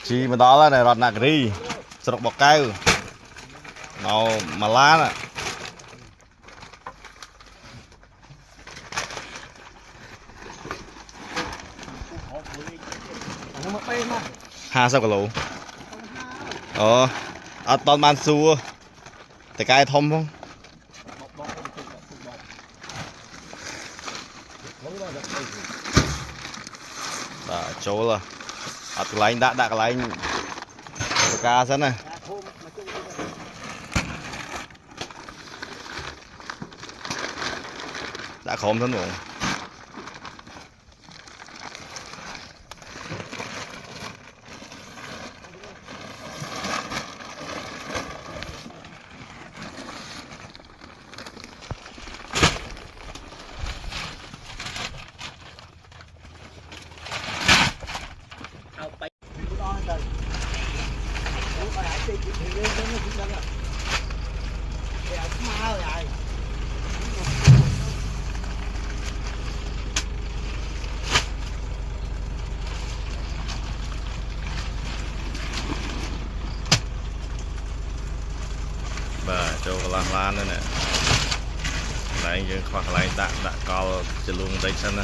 chi mà đó là này rọt nạc ri sọc bọc cao màu mà lá nè ha sao cả lũ toàn ban xuaแต่cái thông không chỗ là cái lạnh đã cái lạnh cá sẵn này đã khóm thân rồi bà châu lan lan nữa nè lại khoác lại đã có chỉ luôn đây sân nè